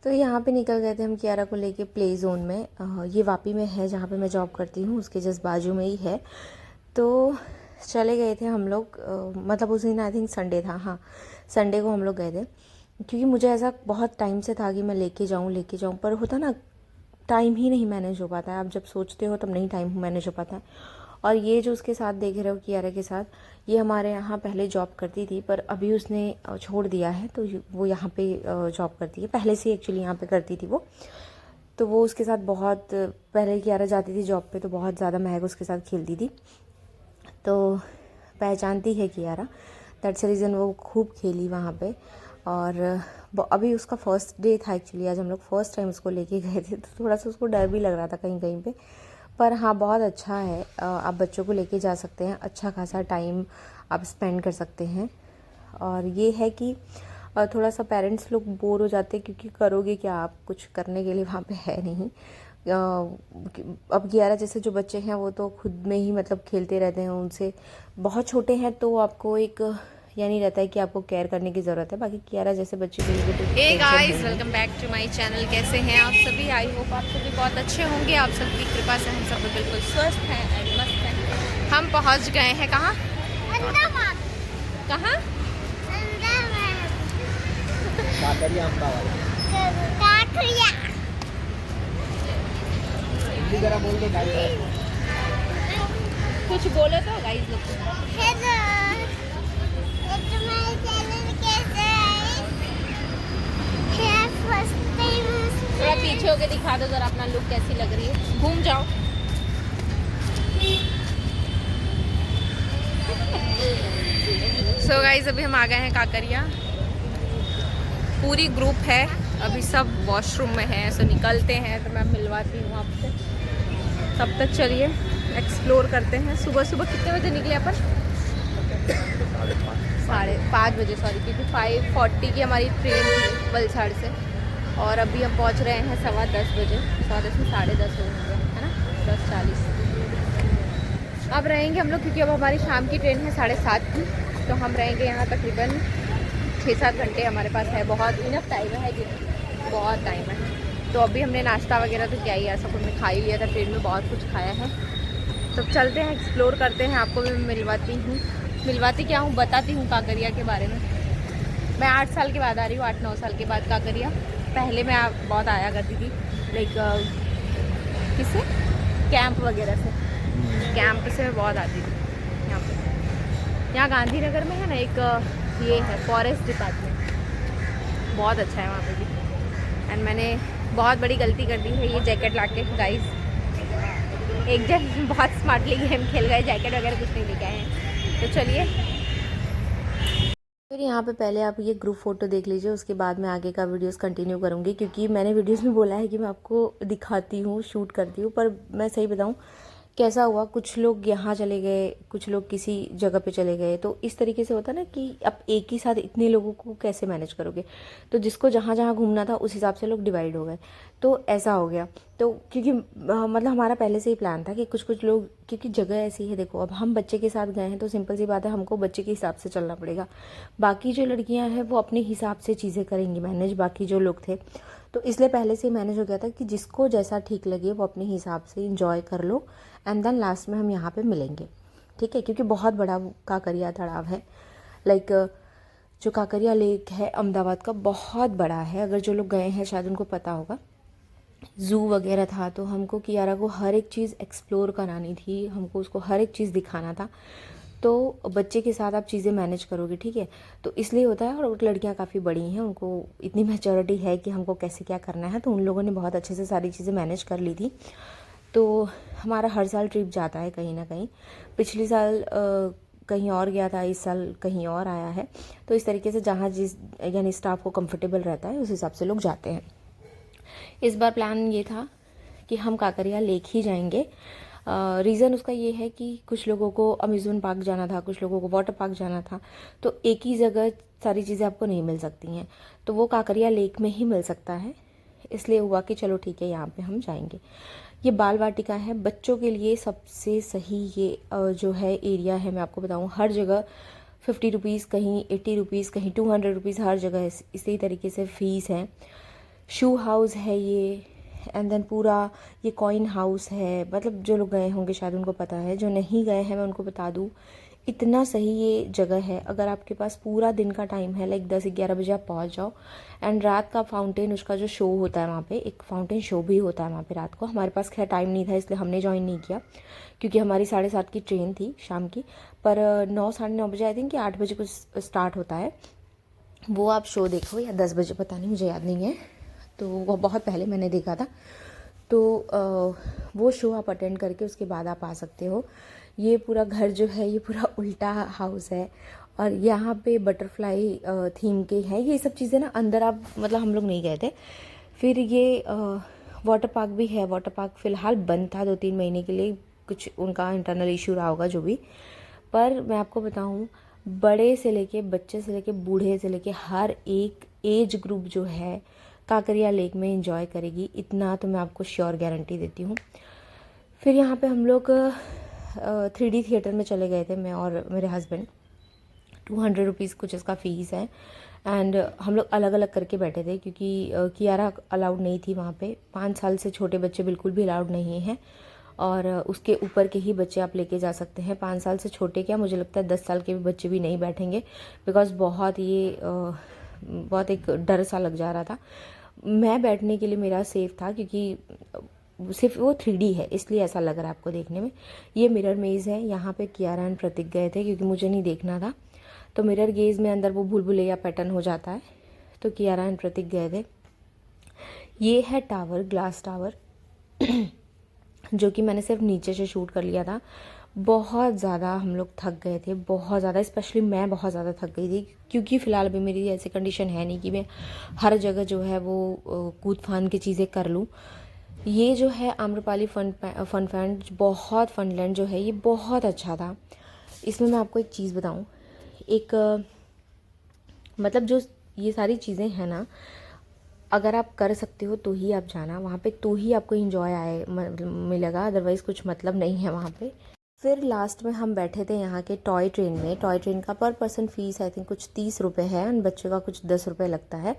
तो यहाँ पे निकल गए थे हम कियारा को लेके प्ले जोन में। ये वापी में है जहाँ पे मैं जॉब करती हूँ, उसके जस्ट बाजू में ही है। तो चले गए थे हम लोग, मतलब उस दिन आई थिंक संडे था, हाँ संडे को हम लोग गए थे। क्योंकि मुझे ऐसा बहुत टाइम से था कि मैं लेके जाऊँ, पर होता ना टाइम ही नहीं मैनेज हो पाता है। आप जब सोचते हो तब नहीं टाइम मैनेज हो पाता है। और ये जो उसके साथ देख रहे हो कियारा के साथ, ये हमारे यहाँ पहले जॉब करती थी, पर अभी उसने छोड़ दिया है। तो वो यहाँ पे जॉब करती है, पहले से एक्चुअली यहाँ पे करती थी वो। तो वो उसके साथ बहुत पहले कियारा जाती थी जॉब पे, तो बहुत ज़्यादा महक उसके साथ खेलती थी, तो पहचानती है कियारा। दैट्स रीज़न वो खूब खेली वहाँ पे। और अभी उसका फर्स्ट डे था एक्चुअली, आज हम लोग फर्स्ट टाइम उसको लेके गए थे, तो थोड़ा सा उसको डर भी लग रहा था कहीं कहीं पे। पर हाँ बहुत अच्छा है, आप बच्चों को लेके जा सकते हैं, अच्छा खासा टाइम आप स्पेंड कर सकते हैं। और ये है कि थोड़ा सा पेरेंट्स लोग बोर हो जाते हैं, क्योंकि करोगे क्या, आप कुछ करने के लिए वहाँ पे है नहीं। अब 11 जैसे जो बच्चे हैं वो तो खुद में ही मतलब खेलते रहते हैं, उनसे बहुत छोटे हैं तो आपको एक यानी रहता है कि आपको केयर करने की ज़रूरत है। बाकी 11 जैसे बच्चे के लिए तो हे टेंशन गाइस, नहीं है। Welcome back to my channel. कैसे हैं आप सभी? आई होप आप सभी बहुत अच्छे होंगे। आप सबकी कृपा से हम सब बिल्कुल स्वस्थ हैं एंड मस्त हैं। हम पहुंच गए हैं कहाँ? कहाँ? काकरिया हिंदी जरा बोल दो गाइस। कुछ बोलो तो गाइस लोग। थोड़ा पीछे होके दिखा दो जरा अपना लुक कैसी लग रही है, घूम जाओ। सो गाइस अभी हम आ गए हैं काकरिया। पूरी ग्रुप है, अभी सब वॉशरूम में है, सो निकलते हैं तो मैं मिलवाती हूँ आपसे। तब तक चलिए एक्सप्लोर करते हैं। सुबह सुबह कितने बजे निकले अपन? 5:30 बजे, सॉरी, क्योंकि 5:40 की हमारी ट्रेन थी वलसाड़ से। और अभी हम पहुंच रहे हैं 10:15 बजे, 10:15 में 10:30 होंगे, है ना, 10:40। अब रहेंगे हम लोग, क्योंकि अब हमारी शाम की ट्रेन है 7:30 की, तो हम रहेंगे यहाँ तकरीबन 6-7 घंटे हमारे पास है। बहुत इनफ टाइम है कि बहुत टाइम है। तो अभी हमने नाश्ता वगैरह तो क्या ही ऐसा कुछ खा ही लिया था, ट्रेन में बहुत कुछ खाया है। तो चलते हैं एक्सप्लोर करते हैं, आपको भी मिलवाती क्या हूँ, बताती हूँ काकरिया के बारे में। मैं 8 साल के बाद आ रही हूँ, 8-9 साल के बाद काकरिया। पहले मैं बहुत आया करती थी, लाइक किससे, कैंप वगैरह से, कैंप से मैं बहुत आती थी यहाँ पे। यहाँ गांधीनगर में है ना एक ये है फॉरेस्ट डिपार्टमेंट, बहुत अच्छा है वहाँ पे भी। एंड मैंने बहुत बड़ी गलती कर दी है ये जैकेट ला के गाइज। एक जन बहुत स्मार्टली गेम खेल गए, जैकेट वगैरह कुछ नहीं लेके आए हैं। तो चलिए फिर यहाँ पे पहले आप ये ग्रुप फोटो देख लीजिए, उसके बाद मैं आगे का वीडियोस कंटिन्यू करूँगी, क्योंकि मैंने वीडियोस में बोला है कि मैं आपको दिखाती हूँ, शूट करती हूँ, पर मैं सही बताऊँ कैसा हुआ, कुछ लोग यहाँ चले गए, कुछ लोग किसी जगह पे चले गए, तो इस तरीके से होता ना कि आप एक ही साथ इतने लोगों को कैसे मैनेज करोगे। तो जिसको जहाँ जहाँ घूमना था उस हिसाब से लोग डिवाइड हो गए, तो ऐसा हो गया। तो क्योंकि मतलब हमारा पहले से ही प्लान था कि कुछ कुछ लोग, क्योंकि जगह ऐसी है, देखो अब हम बच्चे के साथ गए हैं तो सिंपल सी बात है, हमको बच्चे के हिसाब से चलना पड़ेगा। बाकी जो लड़कियां हैं वो अपने हिसाब से चीज़ें करेंगी मैनेज, बाकी जो लोग थे, तो इसलिए पहले से ही मैनेज हो गया था कि जिसको जैसा ठीक लगे वो अपने हिसाब से इंजॉय कर लो। एंड देन लास्ट में हम यहाँ पे मिलेंगे, ठीक है, क्योंकि बहुत बड़ा काकरिया तालाब है। लाइक जो काकरिया लेक है अहमदाबाद का, बहुत बड़ा है। अगर जो लोग गए हैं शायद उनको पता होगा। ज़ू वगैरह था, तो हमको कियारा को हर एक चीज़ एक्सप्लोर करानी थी, हमको उसको हर एक चीज़ दिखाना था। तो बच्चे के साथ आप चीज़ें मैनेज करोगे, ठीक है, तो इसलिए होता है। और लड़कियां काफ़ी बड़ी हैं, उनको इतनी मैच्योरिटी है कि हमको कैसे क्या करना है, तो उन लोगों ने बहुत अच्छे से सारी चीज़ें मैनेज कर ली थी। तो हमारा हर साल ट्रिप जाता है कहीं ना कहीं। पिछले साल कहीं और गया था, इस साल कहीं और आया है। तो इस तरीके से जहाँ जिस यानी स्टाफ को कंफर्टेबल रहता है उस हिसाब से लोग जाते हैं। इस बार प्लान ये था कि हम काकरिया लेक ही जाएंगे। रीज़न उसका ये है कि कुछ लोगों को अम्यूज़मेंट पार्क जाना था, कुछ लोगों को वाटर पार्क जाना था, तो एक ही जगह सारी चीज़ें आपको नहीं मिल सकती हैं, तो वो काकरिया लेक में ही मिल सकता है। इसलिए हुआ कि चलो ठीक है, यहाँ पे हम जाएंगे। ये बाल वाटिका है, बच्चों के लिए सबसे सही ये जो है एरिया है। मैं आपको बताऊँ, हर जगह 50 रुपीज़, कहीं 80 रुपीज़, कहीं 200 रुपीज़, हर जगह इसी तरीके से फ़ीस है। शू हाउस है ये, एंड देन पूरा ये कॉइन हाउस है। मतलब जो लोग गए होंगे शायद उनको पता है, जो नहीं गए हैं मैं उनको बता दूँ, इतना सही ये जगह है। अगर आपके पास पूरा दिन का टाइम है, लाइक 10-11 बजे आप पहुंच जाओ, एंड रात का फाउंटेन उसका जो शो होता है वहाँ पे, एक फाउंटेन शो भी होता है वहाँ पे रात को। हमारे पास खैर टाइम नहीं था इसलिए हमने ज्वाइन नहीं किया, क्योंकि हमारी 7:30 की ट्रेन थी शाम की। पर 9-9:30 बजे आई थिंक कि 8 बजे कुछ स्टार्ट होता है वो। आप शो देखो, या 10 बजे, पता नहीं, मुझे याद नहीं है। तो वो बहुत पहले मैंने देखा था। तो वो शो आप अटेंड करके उसके बाद आप आ सकते हो। ये पूरा घर जो है ये पूरा उल्टा हाउस है, और यहाँ पे बटरफ्लाई थीम के हैं ये सब चीज़ें ना। अंदर आप, मतलब हम लोग नहीं गए थे। फिर ये वाटर पार्क भी है। वाटर पार्क फ़िलहाल बंद था 2-3 महीने के लिए, कुछ उनका इंटरनल इशू रहा होगा जो भी। पर मैं आपको बताऊँ, बड़े से लेके, बच्चे से लेके, बूढ़े से लेके, हर एक एज ग्रुप जो है काकरिया लेक में एंजॉय करेगी, इतना तो मैं आपको श्योर गारंटी देती हूँ। फिर यहाँ पे हम लोग 3D थिएटर में चले गए थे, मैं और मेरे हस्बैंड। 200 रुपीज़ कुछ इसका फ़ीस है, एंड हम लोग अलग अलग करके बैठे थे, क्योंकि कियारा अलाउड नहीं थी वहाँ पे। 5 साल से छोटे बच्चे बिल्कुल भी अलाउड नहीं हैं, और उसके ऊपर के ही बच्चे आप लेके जा सकते हैं। 5 साल से छोटे क्या, मुझे लगता है 10 साल के भी बच्चे भी नहीं बैठेंगे, बिकॉज बहुत एक डर सा लग जा रहा था। मैं बैठने के लिए मेरा सेफ था, क्योंकि सिर्फ वो 3D है इसलिए ऐसा लग रहा है आपको देखने में। ये मिरर मेज़ है, यहाँ पे कियारा एंड प्रतीक गए थे क्योंकि मुझे नहीं देखना था। तो मिरर गेज़ में अंदर वो भूल भुलैया पैटर्न हो जाता है, तो कियारा एंड प्रतीक गए थे। ये है टावर, ग्लास टावर जो कि मैंने सिर्फ नीचे से शूट कर लिया था। बहुत ज़्यादा हम लोग थक गए थे, बहुत ज़्यादा, स्पेशली मैं बहुत ज़्यादा थक गई थी, क्योंकि फ़िलहाल अभी मेरी ऐसी कंडीशन है नहीं कि मैं हर जगह जो है वो कूद फान की चीज़ें कर लूँ। ये जो है आम्रपाली फन फैंड, बहुत फनलैंड जो है ये बहुत अच्छा था। इसमें मैं आपको एक चीज़ बताऊँ, एक मतलब जो ये सारी चीज़ें हैं ना, अगर आप कर सकते हो तो ही आप जाना वहाँ पे, तो ही आपको एंजॉय मिलेगा, अदरवाइज़ कुछ मतलब नहीं है वहाँ पे। फिर लास्ट में हम बैठे थे यहाँ के टॉय ट्रेन में। टॉय ट्रेन का पर पर्सन फ़ीस आई थिंक कुछ 30 रुपये है, और बच्चे का कुछ 10 रुपये लगता है।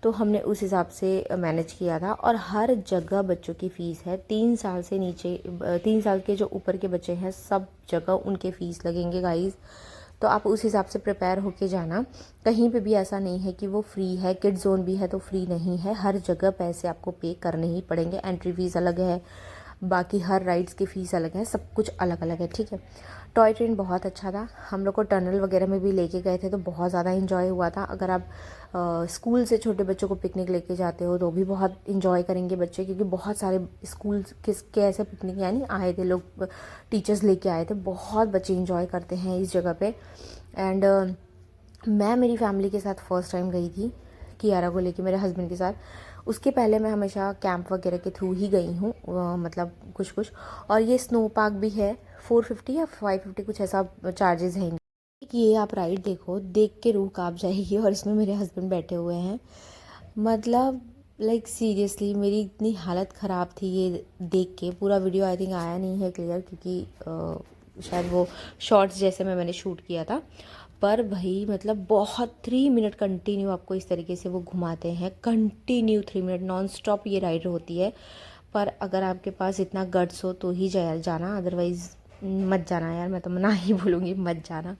तो हमने उस हिसाब से मैनेज किया था, और हर जगह बच्चों की फ़ीस है। 3 साल से नीचे, 3 साल के जो ऊपर के बच्चे हैं सब जगह उनके फ़ीस लगेंगे गाइज़। तो आप उस हिसाब से प्रिपेयर होके जाना। कहीं पे भी ऐसा नहीं है कि वो फ्री है, किड जोन भी है तो फ्री नहीं है, हर जगह पैसे आपको पे करने ही पड़ेंगे। एंट्री फ़ीस अलग है, बाकी हर राइड्स की फ़ीस अलग है, सब कुछ अलग अलग है, ठीक है। टॉय ट्रेन बहुत अच्छा था। हम लोग को टनल वगैरह में भी लेके गए थे, तो बहुत ज़्यादा इन्जॉय हुआ था। अगर आप स्कूल से छोटे बच्चों को पिकनिक लेके जाते हो तो भी बहुत इन्जॉय करेंगे बच्चे, क्योंकि बहुत सारे स्कूल के ऐसे पिकनिक यानी आए थे लोग, टीचर्स लेके आए थे। बहुत बच्चे इन्जॉय करते हैं इस जगह पे। एंड मैं मेरी फैमिली के साथ फर्स्ट टाइम गई थी कियारा को लेके, मेरे हस्बैंड के साथ। उसके पहले मैं हमेशा कैंप वगैरह के थ्रू ही गई हूँ, मतलब कुछ। और ये स्नो पार्क भी है, 450 या 550 कुछ ऐसा चार्जेस हैं। ये आप राइड देखो, देख के रूह कांप जाएगी, और इसमें मेरे हस्बैंड बैठे हुए हैं। मतलब लाइक सीरियसली मेरी इतनी हालत ख़राब थी ये देख के। पूरा वीडियो आई थिंक आया नहीं है क्लियर, क्योंकि शायद वो शॉर्ट्स जैसे मैंने शूट किया था। पर भाई मतलब बहुत 3 मिनट कंटिन्यू आपको इस तरीके से वो घुमाते हैं, कंटिन्यू 3 मिनट नॉन स्टॉप ये राइड होती है। पर अगर आपके पास इतना गट्स हो तो ही जाना, अदरवाइज़ मत जाना यार, मैं तो मना ही बोलूँगी, मत जाना।